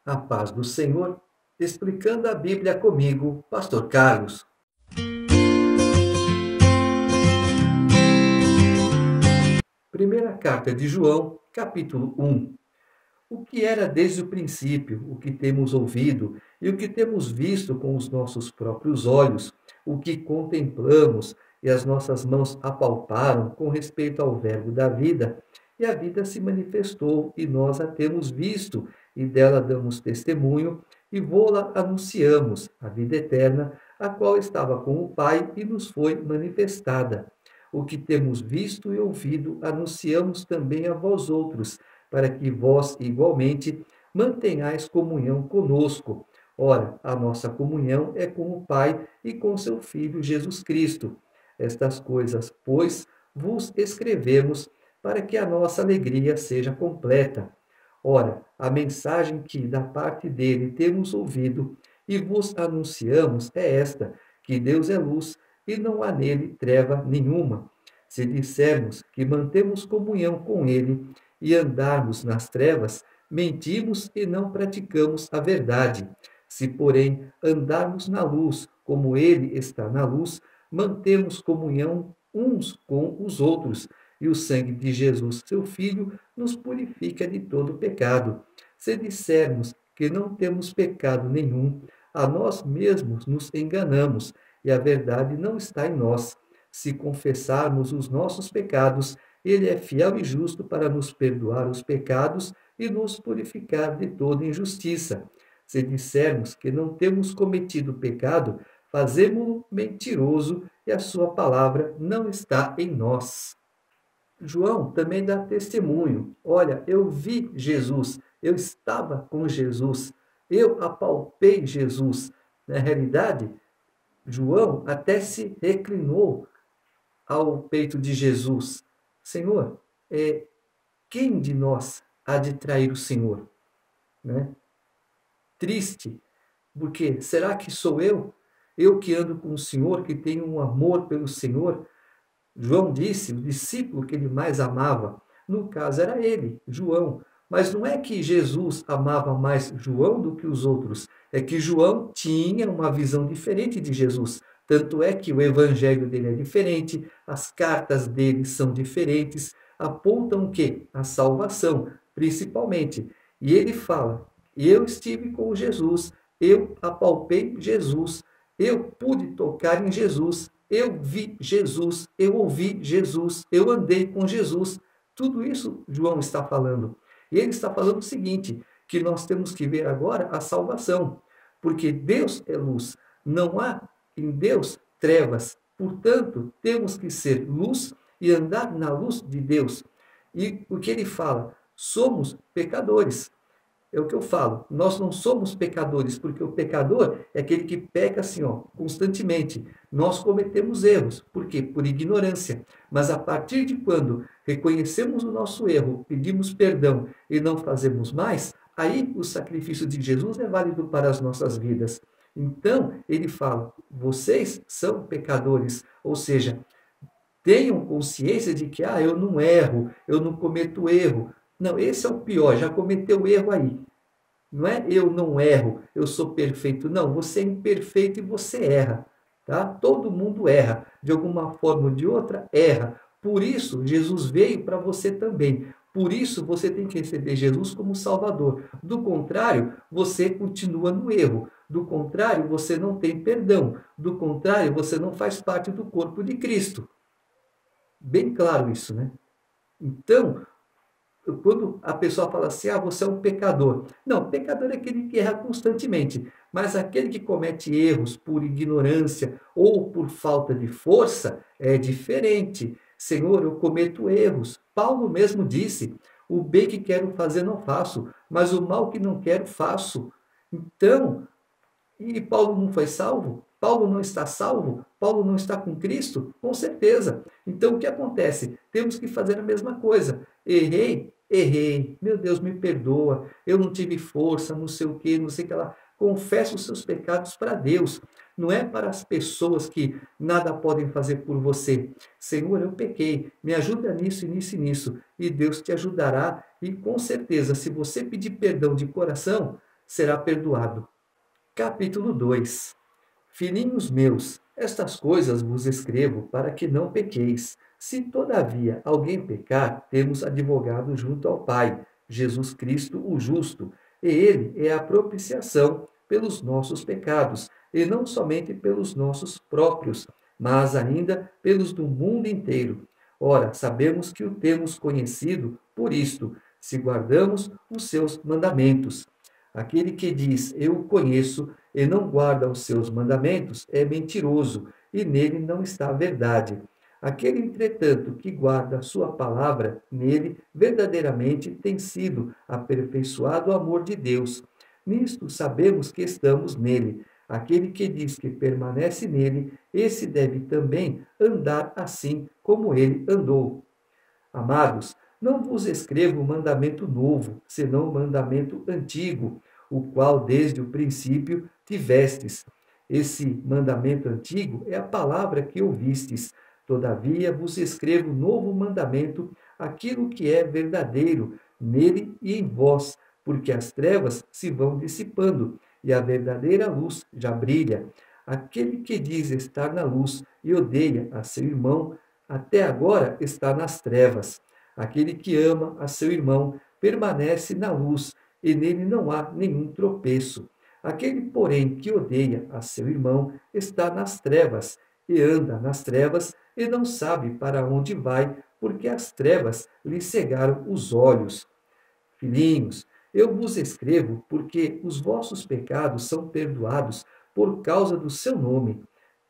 A paz do Senhor, explicando a Bíblia comigo, Pastor Carlos. Primeira carta de João, capítulo 1. O que era desde o princípio, o que temos ouvido e o que temos visto com os nossos próprios olhos, o que contemplamos e as nossas mãos apalparam com respeito ao Verbo da vida, e a vida se manifestou e nós a temos visto e dela damos testemunho e vô-la anunciamos, a vida eterna, a qual estava com o Pai e nos foi manifestada. O que temos visto e ouvido anunciamos também a vós outros, para que vós igualmente mantenhais comunhão conosco. Ora, a nossa comunhão é com o Pai e com seu Filho Jesus Cristo. Estas coisas, pois, vos escrevemos para que a nossa alegria seja completa. Ora, a mensagem que da parte dele temos ouvido e vos anunciamos é esta: que Deus é luz e não há nele treva nenhuma. Se dissermos que mantemos comunhão com ele e andarmos nas trevas, mentimos e não praticamos a verdade. Se, porém, andarmos na luz, como ele está na luz, mantemos comunhão uns com os outros, e o sangue de Jesus, seu Filho, nos purifica de todo pecado. Se dissermos que não temos pecado nenhum, a nós mesmos nos enganamos, e a verdade não está em nós. Se confessarmos os nossos pecados, ele é fiel e justo para nos perdoar os pecados e nos purificar de toda injustiça. Se dissermos que não temos cometido pecado, fazemo-lo mentiroso e a sua palavra não está em nós. João também dá testemunho. Olha, eu vi Jesus, eu estava com Jesus, eu apalpei Jesus. Na realidade, João até se reclinou ao peito de Jesus. Senhor, quem de nós há de trair o Senhor? Né? Triste, porque será que sou eu? Eu que ando com o Senhor, que tenho um amor pelo Senhor? João disse, o discípulo que ele mais amava, no caso era ele, João. Mas não é que Jesus amava mais João do que os outros, é que João tinha uma visão diferente de Jesus. Tanto é que o evangelho dele é diferente, as cartas dele são diferentes, apontam o quê? A salvação, principalmente. E ele fala, eu estive com Jesus, eu apalpei Jesus, eu pude tocar em Jesus, eu vi Jesus, eu ouvi Jesus, eu andei com Jesus. Tudo isso João está falando. E ele está falando o seguinte, que nós temos que ver agora a salvação, porque Deus é luz, não há em Deus trevas. Portanto, temos que ser luz e andar na luz de Deus. E o que ele fala? Somos pecadores. É o que eu falo, nós não somos pecadores, porque o pecador é aquele que peca assim, ó, constantemente. Nós cometemos erros, por quê? Por ignorância. Mas a partir de quando reconhecemos o nosso erro, pedimos perdão e não fazemos mais, aí o sacrifício de Jesus é válido para as nossas vidas. Então, ele fala, vocês são pecadores, ou seja, tenham consciência de que, eu não erro, eu não cometo erro. Não, esse é o pior, já cometeu erro aí. Não é eu não erro, eu sou perfeito. Não, você é imperfeito e você erra. Tá? Todo mundo erra. De alguma forma ou de outra, erra. Por isso, Jesus veio para você também. Por isso, você tem que receber Jesus como Salvador. Do contrário, você continua no erro. Do contrário, você não tem perdão. Do contrário, você não faz parte do corpo de Cristo. Bem claro isso, né? Então, quando a pessoa fala assim, você é um pecador. Não, pecador é aquele que erra constantemente. Mas aquele que comete erros por ignorância ou por falta de força é diferente. Senhor, eu cometo erros. Paulo mesmo disse, o bem que quero fazer não faço, mas o mal que não quero faço. Então, e Paulo não foi salvo? Paulo não está salvo? Paulo não está com Cristo? Com certeza. Então, o que acontece? Temos que fazer a mesma coisa. Errei. Meu Deus, me perdoa. Eu não tive força, não sei o que, não sei o que lá. Confessa os seus pecados para Deus. Não é para as pessoas que nada podem fazer por você. Senhor, eu pequei. Me ajuda nisso, nisso e nisso. E Deus te ajudará. E com certeza, se você pedir perdão de coração, será perdoado. Capítulo 2. Filhinhos meus, estas coisas vos escrevo para que não pequeis. Se todavia alguém pecar, temos advogado junto ao Pai, Jesus Cristo o justo, e ele é a propiciação pelos nossos pecados, e não somente pelos nossos próprios, mas ainda pelos do mundo inteiro. Ora, sabemos que o temos conhecido por isto, se guardamos os seus mandamentos. Aquele que diz, eu o conheço, e não guarda os seus mandamentos, é mentiroso, e nele não está a verdade. Aquele, entretanto, que guarda a sua palavra, nele verdadeiramente tem sido aperfeiçoado o amor de Deus. Nisto sabemos que estamos nele. Aquele que diz que permanece nele, esse deve também andar assim como ele andou. Amados, não vos escrevo um mandamento novo, senão um mandamento antigo, o qual desde o princípio tivestes. Esse mandamento antigo é a palavra que ouvistes. Todavia vos escrevo um novo mandamento, aquilo que é verdadeiro nele e em vós, porque as trevas se vão dissipando e a verdadeira luz já brilha. Aquele que diz estar na luz e odeia a seu irmão, até agora está nas trevas. Aquele que ama a seu irmão permanece na luz, e nele não há nenhum tropeço. Aquele, porém, que odeia a seu irmão está nas trevas, e anda nas trevas, e não sabe para onde vai, porque as trevas lhe cegaram os olhos. Filhinhos, eu vos escrevo porque os vossos pecados são perdoados por causa do seu nome.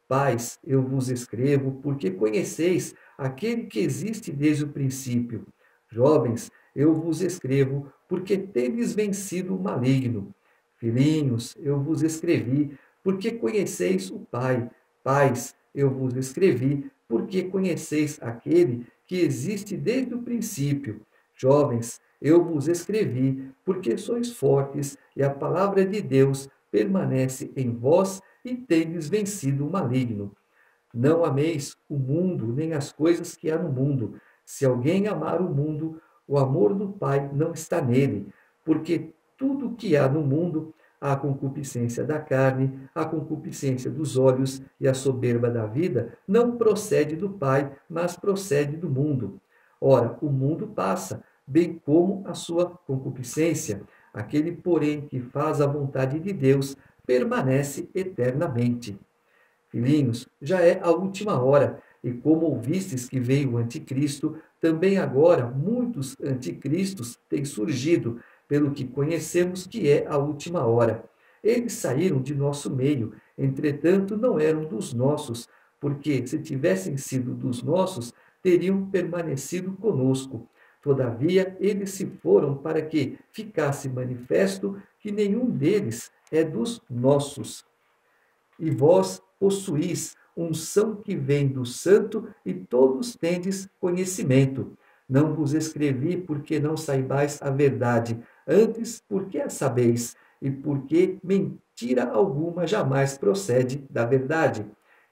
Pais, eu vos escrevo porque conheceis aquele que existe desde o princípio. Jovens, eu vos escrevo porque tendes vencido o maligno. Filhinhos, eu vos escrevi porque conheceis o Pai. Pais, eu vos escrevi porque conheceis aquele que existe desde o princípio. Jovens, eu vos escrevi porque sois fortes e a palavra de Deus permanece em vós e tendes vencido o maligno. Não ameis o mundo, nem as coisas que há no mundo. Se alguém amar o mundo, o amor do Pai não está nele, porque tudo o que há no mundo, a concupiscência da carne, a concupiscência dos olhos e a soberba da vida, não procede do Pai, mas procede do mundo. Ora, o mundo passa, bem como a sua concupiscência. Aquele, porém, que faz a vontade de Deus, permanece eternamente. Filhinhos, já é a última hora, e como ouvistes que veio o anticristo, também agora muitos anticristos têm surgido, pelo que conhecemos que é a última hora. Eles saíram de nosso meio, entretanto não eram dos nossos, porque se tivessem sido dos nossos, teriam permanecido conosco. Todavia, eles se foram para que ficasse manifesto que nenhum deles é dos nossos. E vós possuís unção que vem do Santo, e todos tendes conhecimento. Não vos escrevi porque não saibais a verdade, antes porque a sabeis, e porque mentira alguma jamais procede da verdade.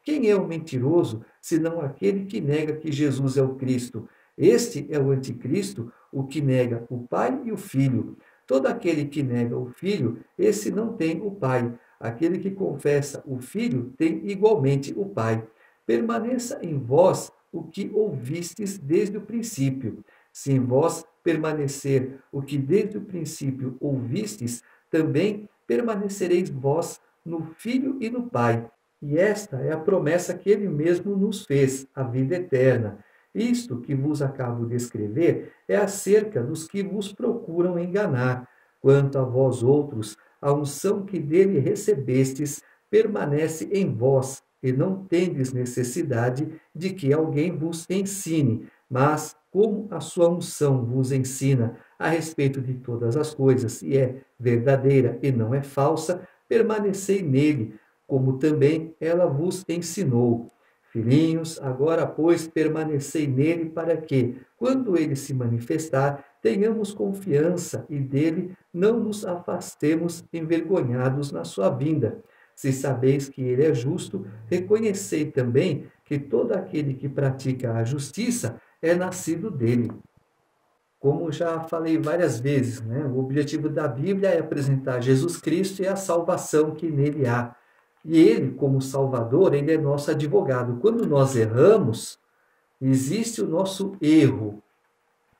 Quem é o mentiroso, senão aquele que nega que Jesus é o Cristo? Este é o anticristo, o que nega o Pai e o Filho. Todo aquele que nega o Filho, esse não tem o Pai. Aquele que confessa o Filho tem igualmente o Pai. Permaneça em vós o que ouvistes desde o princípio. Se em vós permanecer o que desde o princípio ouvistes, também permanecereis vós no Filho e no Pai. E esta é a promessa que ele mesmo nos fez, a vida eterna. Isto que vos acabo de escrever é acerca dos que vos procuram enganar. Quanto a vós outros, a unção que dele recebestes permanece em vós, e não tendes necessidade de que alguém vos ensine, mas como a sua unção vos ensina a respeito de todas as coisas, e é verdadeira e não é falsa, permanecei nele, como também ela vos ensinou. Filhinhos, agora, pois, permanecei nele para que, quando ele se manifestar, tenhamos confiança e dele não nos afastemos envergonhados na sua vinda. Se sabeis que ele é justo, reconhecei também que todo aquele que pratica a justiça é nascido dele. Como já falei várias vezes, né? O objetivo da Bíblia é apresentar Jesus Cristo e a salvação que nele há. E ele, como Salvador, ele é nosso advogado. Quando nós erramos, existe o nosso erro.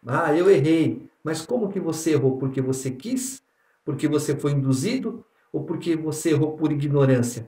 Ah, eu errei. Mas como que você errou? Porque você quis? Porque você foi induzido? Ou porque você errou por ignorância?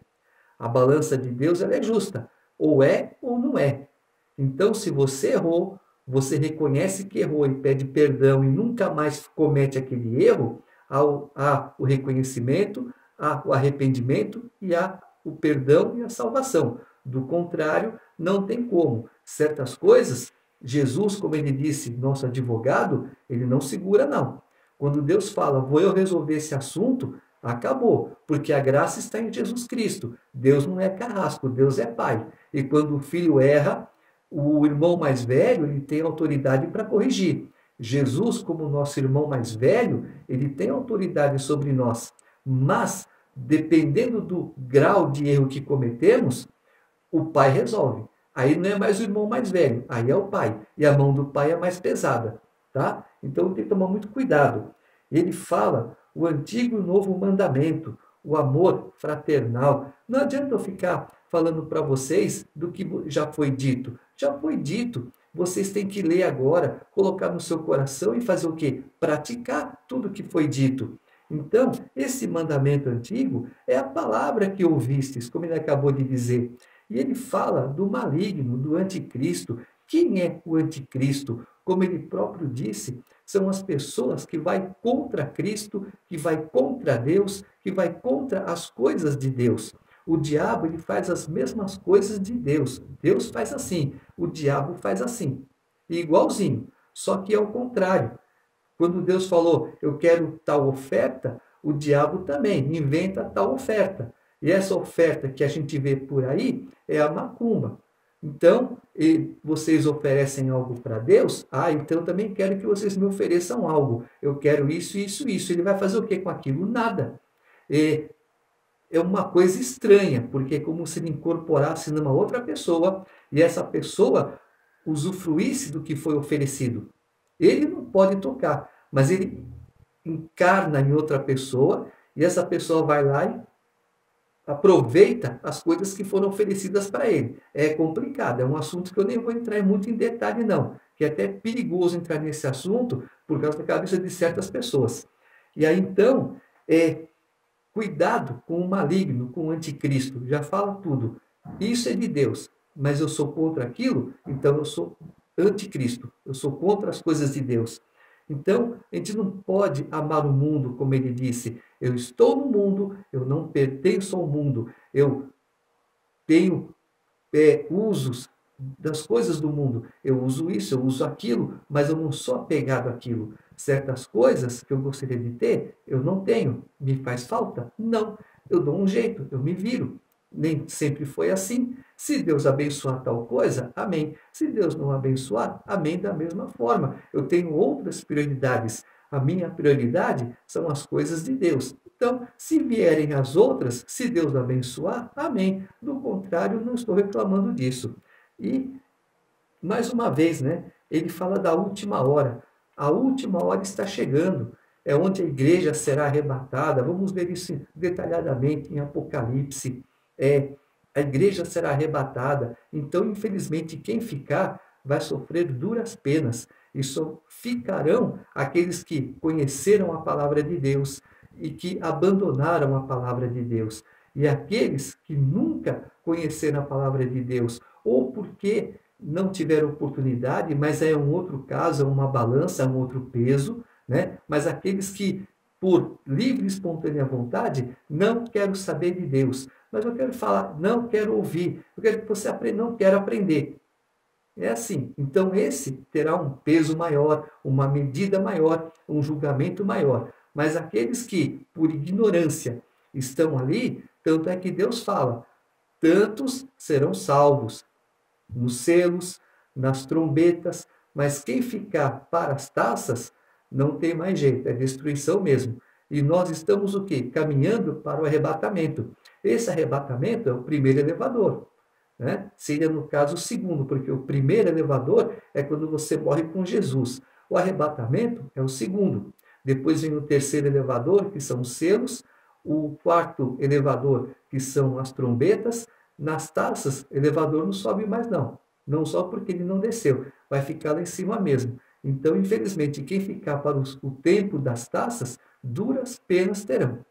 A balança de Deus ela é justa. Ou é ou não é. Então, se você errou, você reconhece que errou e pede perdão e nunca mais comete aquele erro, há o reconhecimento, há o arrependimento e há o perdão e a salvação. Do contrário, não tem como. Certas coisas, Jesus, como ele disse, nosso advogado, ele não segura, não. Quando Deus fala, vou eu resolver esse assunto, acabou, porque a graça está em Jesus Cristo. Deus não é carrasco, Deus é Pai. E quando o filho erra, o irmão mais velho ele tem autoridade para corrigir. Jesus, como nosso irmão mais velho, ele tem autoridade sobre nós. Mas, dependendo do grau de erro que cometemos, o pai resolve. Aí não é mais o irmão mais velho, aí é o pai. E a mão do pai é mais pesada. Tá? Então tem que tomar muito cuidado. Ele fala o antigo e o novo mandamento, o amor fraternal. Não adianta eu ficar falando para vocês do que já foi dito. Já foi dito. Vocês têm que ler agora, colocar no seu coração e fazer o quê? Praticar tudo que foi dito. Então, esse mandamento antigo é a palavra que ouvistes, como ele acabou de dizer. E ele fala do maligno, do anticristo. Quem é o anticristo? Como ele próprio disse, são as pessoas que vai contra Cristo, que vai contra Deus, que vai contra as coisas de Deus. O diabo ele faz as mesmas coisas de Deus. Deus faz assim, o diabo faz assim. Igualzinho, só que é o contrário. Quando Deus falou, eu quero tal oferta, o diabo também inventa tal oferta. E essa oferta que a gente vê por aí é a macumba. Então, vocês oferecem algo para Deus? Ah, então eu também quero que vocês me ofereçam algo. Eu quero isso, isso, isso. Ele vai fazer o que com aquilo? Nada. É uma coisa estranha, porque é como se ele incorporasse numa outra pessoa e essa pessoa usufruísse do que foi oferecido. Ele não pode tocar, mas ele encarna em outra pessoa e essa pessoa vai lá e aproveita as coisas que foram oferecidas para ele. É complicado, é um assunto que eu nem vou entrar muito em detalhe não, que é até perigoso entrar nesse assunto por causa da cabeça de certas pessoas. E aí então, cuidado com o maligno, com o anticristo, já fala tudo. Isso é de Deus, mas eu sou contra aquilo, então eu sou anticristo, eu sou contra as coisas de Deus. Então, a gente não pode amar o mundo, como ele disse. Eu estou no mundo, eu não pertenço ao mundo. Eu tenho usos das coisas do mundo. Eu uso isso, eu uso aquilo, mas eu não sou apegado àquilo. Certas coisas que eu gostaria de ter, eu não tenho. Me faz falta? Não. Eu dou um jeito, eu me viro. Nem sempre foi assim. Se Deus abençoar tal coisa, amém. Se Deus não abençoar, amém da mesma forma. Eu tenho outras prioridades. A minha prioridade são as coisas de Deus. Então, se vierem as outras, se Deus abençoar, amém. Do contrário, não estou reclamando disso. E, mais uma vez, né, ele fala da última hora. A última hora está chegando. É onde a igreja será arrebatada. Vamos ver isso detalhadamente em Apocalipse. A igreja será arrebatada. Então, infelizmente, quem ficar vai sofrer duras penas. E só ficarão aqueles que conheceram a palavra de Deus e que abandonaram a palavra de Deus. E aqueles que nunca conheceram a palavra de Deus, ou porque não tiveram oportunidade, mas é um outro caso, é uma balança, é um outro peso, né? Mas aqueles que, por livre e espontânea vontade, não quero saber de Deus, mas eu quero falar, não quero ouvir, eu quero que você aprenda, não quero aprender. É assim. Então, esse terá um peso maior, uma medida maior, um julgamento maior. Mas aqueles que, por ignorância, estão ali, tanto é que Deus fala, tantos serão salvos nos selos, nas trombetas, mas quem ficar para as taças, não tem mais jeito, é destruição mesmo. E nós estamos o quê? Caminhando para o arrebatamento. Esse arrebatamento é o primeiro elevador. Né? Seria, no caso, o segundo, porque o primeiro elevador é quando você morre com Jesus. O arrebatamento é o segundo. Depois vem o terceiro elevador, que são os selos. O quarto elevador, que são as trombetas. Nas taças, o elevador não sobe mais não. Não só porque ele não desceu, vai ficar lá em cima mesmo. Então, infelizmente, quem ficar para o tempo das taças, duras penas terão.